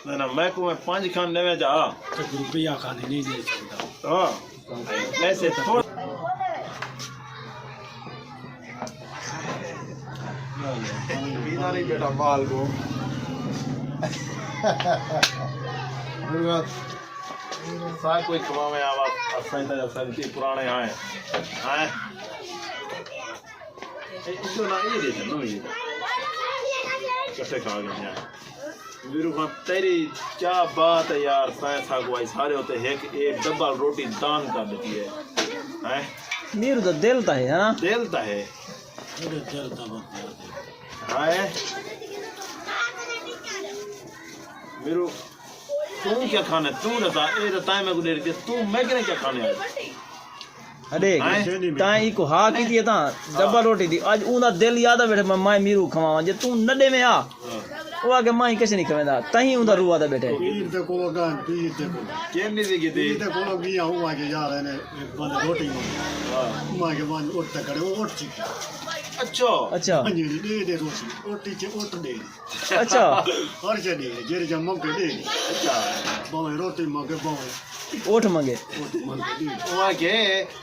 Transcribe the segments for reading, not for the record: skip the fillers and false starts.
ना मैं को मैं 5 खान नवे जा तो रुपया खाने नहीं दे सकता। हां ऐसे थोड़ा बिना नहीं बेटा माल को सारा कोई कमावे आवाज असाई ता संती पुराने आए हैं इसको ना ये दे नो ये कैसे खा गए यार वीरू खान तेरी क्या बात है यार साइंस को सारे होते एक डब्बा रोटी दान कर देती है हैं मीरू तो दिलता है ना दिलता है अरे चलता मत हाय वीरू तू क्या खाने तू बता ए तो टाइम में को देर के तू मैं क्या खाने आया अरे ताई को हा की दिए ता डब्बा रोटी दी आज ऊना दिल याद बैठे मैं मीरू खवावा जे तू नडे में आ वो आगे माई कैसे नहीं खवेंदा तही उंदा रुआ दा बैठे पीर ते कोलो गान पीर ते को केम नहीं दी पीर ते कोलो गया हुआ के यार ने बंद रोटी हां मां के मन उठ तक करे वो उठ चुकी अच्छा अच्छा दे रोटी के उठ दे अच्छा और जे दे जे जम के दे अच्छा बावे रोटी मगे बावे ओठ मंगे वहाँ के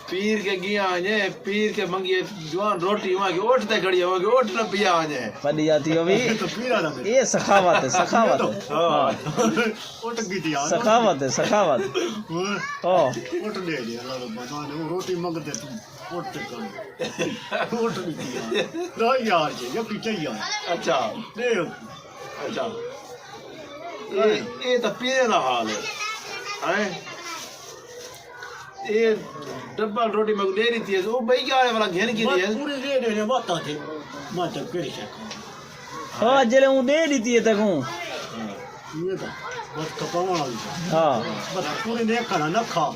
पीर के गिया ने पीर के मंगिए जवान रोटी वहाँ के उठते खड़ी है वहाँ के उठ न पिया ने पड़ी जाती हो भी तो पीरा ना ये सखावत है सखावत है हां उठ गई थी यार सखावत है सखावत ओ उठ दे दे अल्लाह भगवान वो रोटी मंग दे तू उठ ते कर उठ नहीं यार यार ये पीछे यार अच्छा दे अच्छा ये तो पीर ना हाल है हैं ये डब्बा रोटी में दे रही थी वो भाई क्या है वाला घेर की है पूरी दे दे मत थे मत कर शक हां जले ऊ दे दी थी तक हूं ये तो बस कपावा वाली हां बस पूरी ने खाना ना खा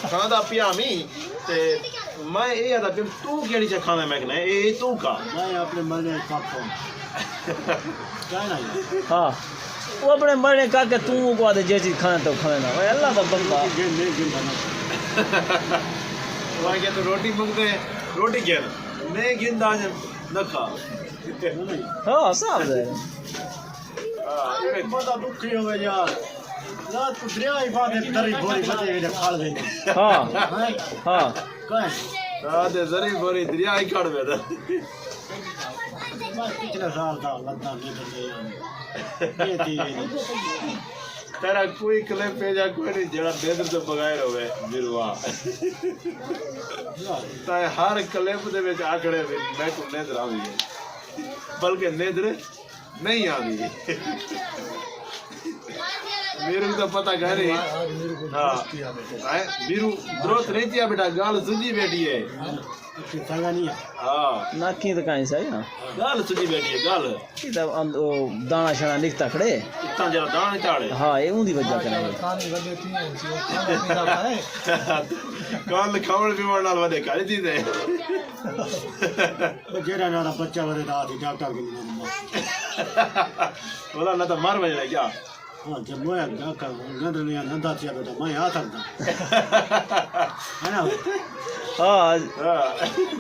खाना दा पिया मी ते मैं ये आता तू केड़ी च खाना मैं कहना ए तू का मैं अपने मने का क्या ना हां वो अपने मरने का के तू को आदे जे चीज खाना तो खाना भाई अल्लाह का बंदा नहीं गिनता ना वहाँ के तो रोटी मंगते रोटी क्या नहीं गिनदा न खा हां साहब है बड़ा दुखी हो गया यार रात को दरिया ही बात तरी भोरी बचे के खाल गए हां हां कह रात जरी भरी दरिया ही काट में पिछले साल था लद्दा नहीं ये थी तेरा कोई क्लिप भेजा कोई नहीं जरा नेदर तो बगैर होवे बिरवा ताए हर क्लिप दे विच आकड़े मैं को नेदर आवी है बल्कि नेदर नहीं आवी मेरे को पता घर है हां बीरू ग्रोथ नहीं थी बेटा गाल सुजी बैठी है संगा नहीं हां ना की तो काई सही हां गाल सुजी बैठी है गाल की तो दाना शाना निकता खड़े इतना जरा दाना चाड़े हां ये उंदी वजह करेंगे काल खावण पीवण नाल वदे काली थी दे जेरा नारा बच्चा वरे दा थी डॉक्टर के बोला ना तो मार बजने क्या हां जब मैं डॉक्टर गंद नहीं नंदा थी बेटा मैं आ सकता है ना हां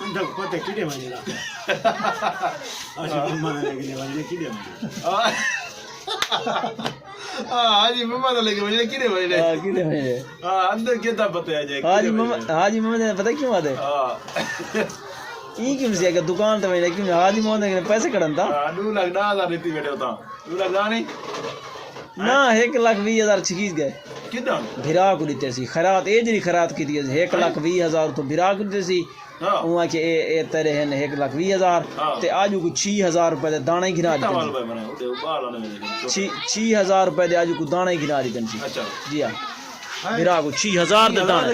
अंदर पते किडे वनेला आज मम्मा ने वने किडे हाजी मम्मा ने लेके वने किडे वने हां अंदर केता पते आ जाए हाजी मम्मा ने पता क्यों आदे हां ई क्यों से कि दुकान तो वने क्यों हाजी मम्मा ने पैसे कड़नता 2 लाख 10,000 रीति बैठे होता 2 लाख नहीं ना 1,20,000 छिकीज गए कितना भिरा को दीते सी खरात ए जरी खरात की दी 1,20,000 तो भिरा को दीते सी हां उहा के ए तेरे हैं 1,20,000 ते आजू को 6,000 रुपए दे दाने गिरा दी 6,000 रुपए दे आजू को दाने गिरा दी सी अच्छा जी हां भिरा को 6,000 दे दाने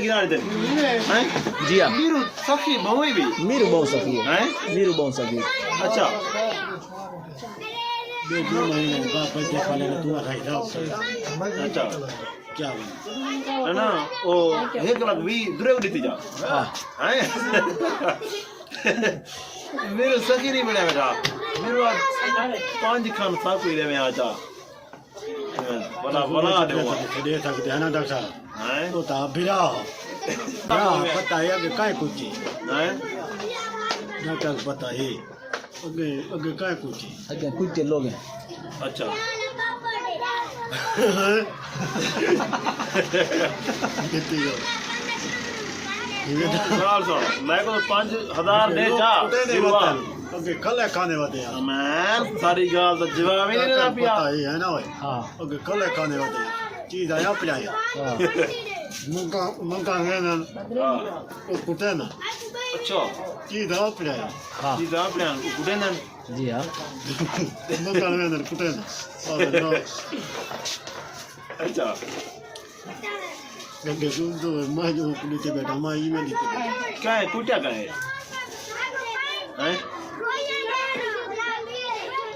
हैं जी हां मीरू सखी बहुई भी मीरू बहुत सखी है मीरू बहुत सखी अच्छा दो महीने बाद बच्चे खाने का तू खाई जाओ अच्छा क्या ना ओ 1,20,000 दुरे दी जा हां हैं मेरे सखी नहीं बना बेटा मेरे 5 खान सा कोई रे में आजा बना दे दे सकते हैं ना डॉक्टर हैं तो ता बिरा पता है कि काय कुछ हैं डॉक्टर पता है अगे अगे काय कुछ अगे कुछ लोग हैं अच्छा कितनी हो साल सुन मैं को 5000 दे चा ओके कल खाने वाले यार मैं सारी गाल का जवाब ही नहीं देना पिया है ना भाई हाँ ओके कल खाने वाले चीज आया पिलाया हाँ मुंगा है ना वो कुटे ना अच्छा चीज आ पिलाया हाँ चीज आप ले कुटे ना जी हाँ मुंगा है ना कुटे ना और अच्छा ओके तो मैं जो पुलिस बैठा मैं ही में लिखा क्या है कुटिया का है हैं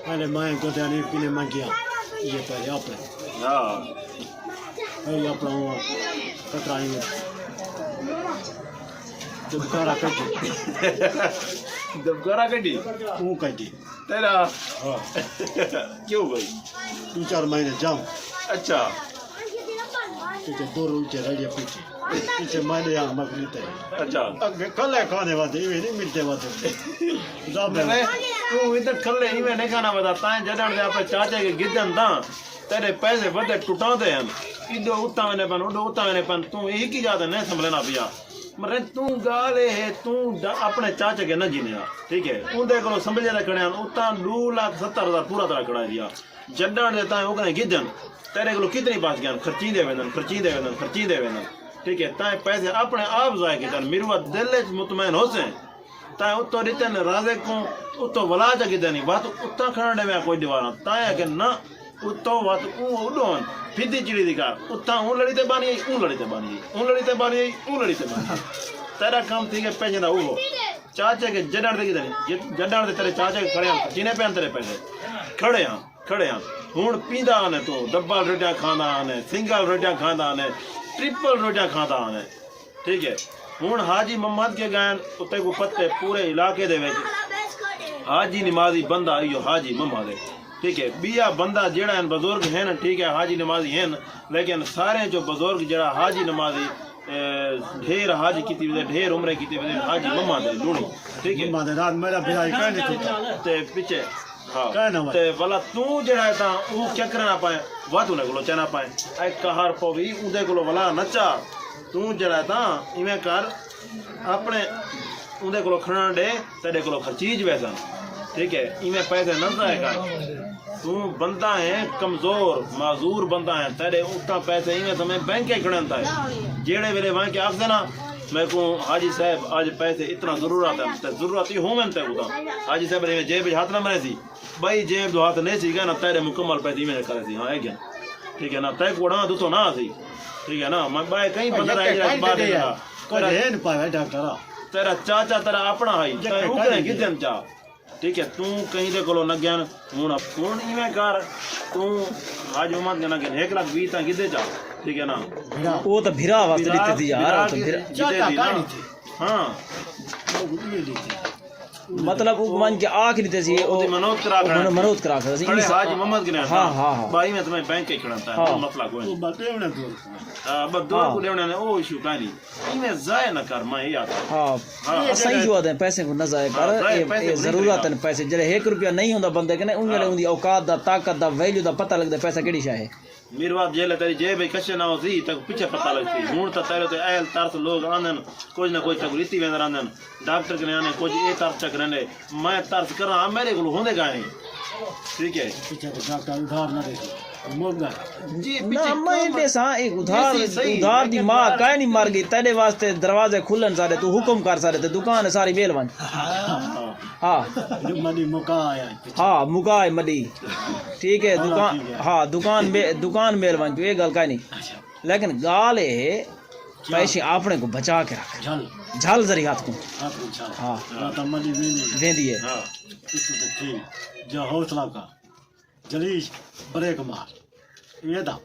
पहले मैं को जाने के लिए मैं किया ये पहले अपने हां ये अपना हुआ कतराई में जब कारा कटी दबकारा कटी वो कटी तेरा हाँ क्यों भाई 2-4 महीने जाऊँ अच्छा पीछे 2 रुपये रह गए पीछे मैंने यहाँ मकलीते अच्छा अगे कल खाने वाले ये नहीं मिलते वाले जब मैं तू इधर खल्ले ही मैंने खाना बताता है जडन दे आपे चाचे के गिदन दा तेरे पैसे बदे टुटांदे हैं इधर उता मैंने पन उधर उता मैंने पन तू एक ही ज्यादा नहीं संभलना पिया मरे तू गाले है तू अपने चाचे के न जीने ठीक है उनदे को संभले रखने उता 2,70,000 पूरा तरह करा दिया जडन देता है ओकने गिदन तेरे को कितनी बात ज्ञान खर्ची दे वेदन ठीक है ताए पैसे अपने आप जाए के तन मिरवा दिल मुतमैन होसे ताए उतो रितन राजे को उतो वला जगी देनी बात उता खणने में कोई दीवाना ताए के ना उतो बात ऊ उडोन फिदी चिड़ी दिखा उता ऊ लड़ी ते बानी तेरा काम थी के पैसे ना वो चाचे के जडण दे देनी जडण दे तेरे चाचे के खड़े जिने पे तेरे पैसे खड़े हैं हुण पींदा ने तो डब्बा रोटियां खांदा ने सिंगल रोटियां खांदा ने ट्रिपल रोटियां खांदा ने ठीक है हुण हाजी मोहम्मद के गायन उते को पत्ते पूरे इलाके दे विच हाजी नमाजी बंदा इयो हाजी मोहम्मद है ठीक है बिया बंदा जेड़ा है बुजुर्ग हैं ठीक है हाजी नमाजी हैं लेकिन सारे जो बुजुर्ग जेड़ा हाजी नमाजी ढेर हाजी की ढेर उम्र की हाजी मोहम्मद लूणी ठीक है रात मेरा भिलाई कहने ते पीछे हाँ कहना ते वाला तू जेड़ा है ता वो क्या करना पाए वातु ने कोलो चना पाए आई कहर पवी उदे कोलो वाला नचा तू जेड़ा ता इवें कर अपने उदे कोलो खणा दे तेरे कोलो खर्चीज वैसा ठीक है इवें पैसे न जाएगा तू बंदा है कमजोर माजूर बंदा है तेरे उतना पैसे इवें समय बैंक के खड़नता है जेड़े वेले वहां के आख देना मैं को हाजी साहब आज पैसे इतना जरूरत है ते जरूरत ही होमन ते उदा हाजी साहब रे जेब हाथ ना मरे सी भाई जेब दो हाथ नहीं सी ना तेरे मुकम्मल पैसे में करे सी हां है क्या ठीक है ना तय कोड़ा दो तो ना सी ठीक है ना मैं बाय कहीं बंदा रह बात है कोई है न पावे डॉक्टर तेरा चाचा तेरा अपना है तय उकरे गिदन चा ठीक है तू कहीं दे कोलो न ज्ञान हुन इवें कर तू आज उमत के ना के 1,20,000 ता गिदे चा ठीक है ना वो तो भिरा वास्ते दी थी यार तो भिरा चाचा कहानी थी हां मतलब उपमान के आखिरी थे ओ मनोज करा सी खड़े हाजी मोहम्मद के हां हां भाई मैं तुम्हें बैंक के खड़ाता है मसला कोई तो बातें ना तो बस दो को लेवने ने ओ इशू कानी इमे जाय न कर मैं याद हां सही जो आते पैसे को न जाय कर ये जरूरत है पैसे जरे 1 रुपया नहीं होंदा बंदे के ने उंगले उंदी औकात दा ताकत दा वैल्यू दा पता लगदा पैसा केड़ी शय है मेरे जेल तेरी जेब कशे ना होसी तक पीछे पता लगती हूं तो तेरे तो अहल तरस लोग आंदन कुछ ना कुछ तक रीति वेंदर आंदन डॉक्टर के आने कुछ ए तरस चक रहने मैं तरस करा मेरे को होंदे गाए ठीक है पीछे तो डॉक्टर उधार ना दे मोगा जी ना मैं देसा एक उधार दी मां काहे नहीं मर गई तेरे वास्ते दरवाजे खुलन सारे तू हुक्म कर सारे ते दुकान सारी बेल वन हां मनी मुका आया हां मुकाय मडी ठीक है दुकान मेल वन तू ये गल काहे नहीं लेकिन गाल है पैसे आपने को बचा के रख झल जरी हाथ को हां तो मनी वेंदी है हां इसको तो ठीक जो हौसला का जलीश ब्रेक मार ये दा